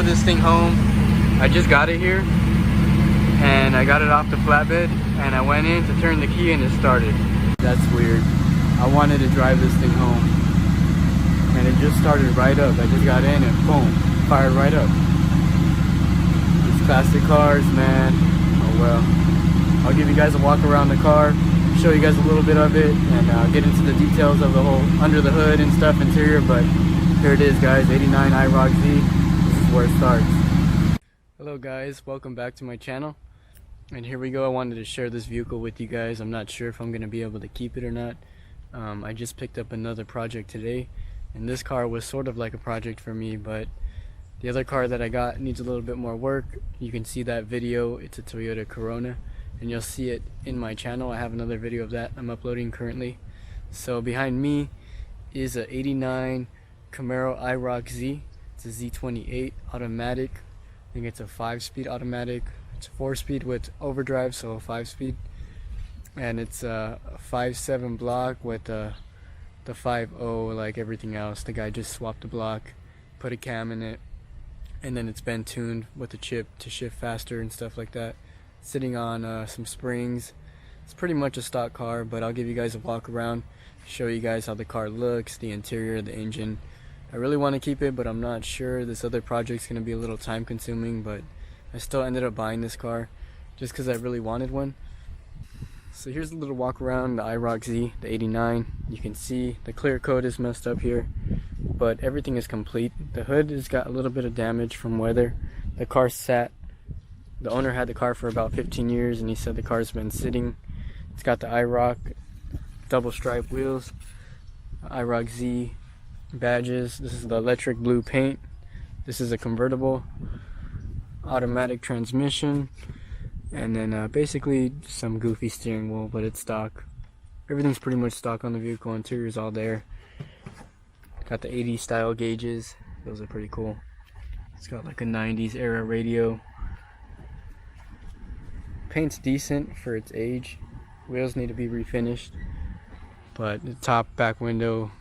drove this thing home. I just got it here and I got it off the flatbed and I went in to turn the key and it started. That's weird. I wanted to drive this thing home and it just started right up. I just got in and boom, fired right up. These classic cars, man. Oh well. I'll give you guys a walk around the car, show you guys a little bit of it, and get into the details of the whole under the hood and stuff interior. But here it is, guys, 89 IROC Z. This is where it starts. Hello guys, welcome back to my channel. And here we go. I wanted to share this vehicle with you guys. I'm not sure if I'm going to be able to keep it or not. I just picked up another project today, and this car was sort of like a project for me, but the other car that I got needs a little bit more work. You can see that video. It's a Toyota Corona, and you'll see it in my channel. I have another video of that I'm uploading currently. So behind me is a 89 Camaro IROC Z. It's a Z28 automatic. I think it's a 5-speed automatic. It's a 4-speed with overdrive, so a 5-speed. And it's a 5.7 block with the 5.0 like everything else. The guy just swapped the block, put a cam in it, and then it's been tuned with a chip to shift faster and stuff like that. Sitting on some springs. It's pretty much a stock car, but I'll give you guys a walk around, show you guys how the car looks, the interior, the engine. I really want to keep it, but I'm not sure. This other project's going to be a little time consuming, but I still ended up buying this car just because I really wanted one. So here's a little walk around the IROC Z, the 89. You can see the clear coat is messed up here, but everything is complete. The hood has got a little bit of damage from weather. The car sat. The owner had the car for about 15 years and he said the car's been sitting. It's got the IROC double stripe wheels, IROC Z badges. This is the electric blue paint. This is a convertible, automatic transmission, and then basically some goofy steering wheel, but it's stock. Everything's pretty much stock on the vehicle. Interior's all there. Got the 80s style gauges. Those are pretty cool. It's got like a 90s era radio. Paint's decent for its age. Wheels need to be refinished, but the top back window,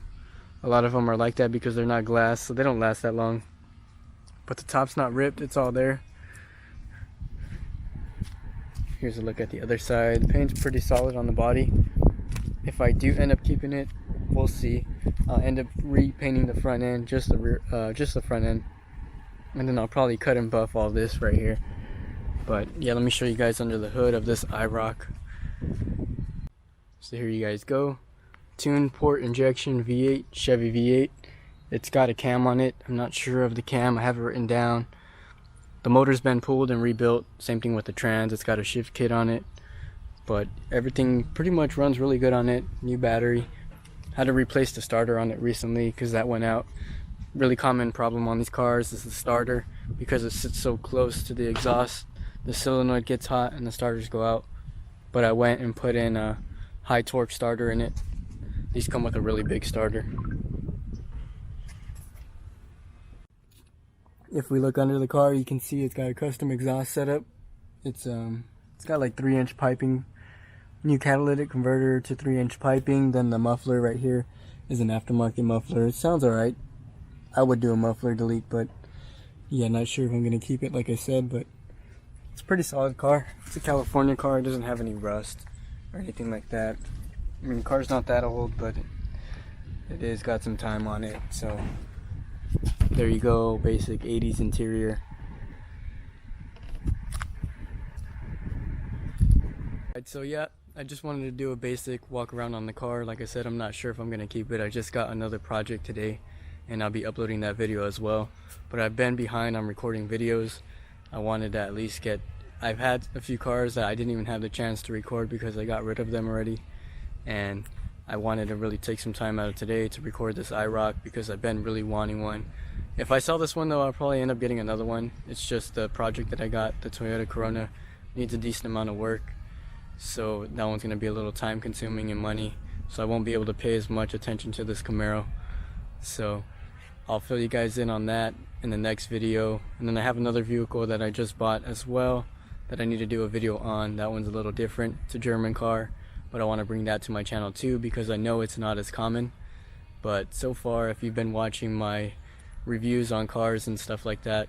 a lot of them are like that because they're not glass, so they don't last that long. But the top's not ripped, it's all there. Here's a look at the other side. The paint's pretty solid on the body. If I do end up keeping it, we'll see. I'll end up repainting the front end, just the front end, and then I'll probably cut and buff all this right here. But yeah, let me show you guys under the hood of this IROC. So here you guys go. Tuned port injection V8, Chevy V8. It's got a cam on it. I'm not sure of the cam. I have it written down. The motor's been pulled and rebuilt. Same thing with the trans. It's got a shift kit on it. But everything pretty much runs really good on it. New battery. Had to replace the starter on it recently because that went out. Really common problem on these cars is the starter, because it sits so close to the exhaust. The solenoid gets hot and the starters go out. But I went and put in a high torque starter in it. These come with a really big starter. If we look under the car, you can see it's got a custom exhaust setup. It's got like 3-inch piping, new catalytic converter to 3-inch piping. Then the muffler right here is an aftermarket muffler. It sounds alright. I would do a muffler delete, but yeah, not sure if I'm gonna keep it, like I said, but it's a pretty solid car. It's a California car. It doesn't have any rust or anything like that. I mean, the car's not that old, but it is got some time on it. So there you go, basic 80s interior. Alright, so yeah, I just wanted to do a basic walk around on the car. Like I said, I'm not sure if I'm gonna keep it. I just got another project today and I'll be uploading that video as well. But I've been behind on recording videos. I wanted to at least get, I've had a few cars that I didn't even have the chance to record because I got rid of them already, and I wanted to really take some time out of today to record this IROC because I've been really wanting one. If I sell this one though, I'll probably end up getting another one. It's just the project that I got, the Toyota Corona, needs a decent amount of work, so that one's going to be a little time consuming and money, so I won't be able to pay as much attention to this Camaro. So I'll fill you guys in on that in the next video. And then I have another vehicle that I just bought as well that I need to do a video on. That one's a little different. It's a German car, but I want to bring that to my channel too because I know it's not as common. But so far, if you've been watching my reviews on cars and stuff like that,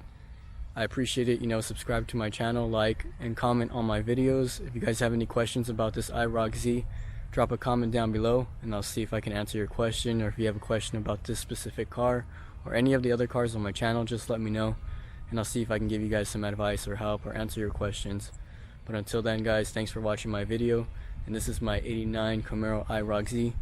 I appreciate it. You know, subscribe to my channel, like, and comment on my videos. If you guys have any questions about this IROC Z, drop a comment down below and I'll see if I can answer your question. Or if you have a question about this specific car or any of the other cars on my channel, just let me know and I'll see if I can give you guys some advice or help or answer your questions. But until then guys, thanks for watching my video, and this is my '89 Camaro IROC Z.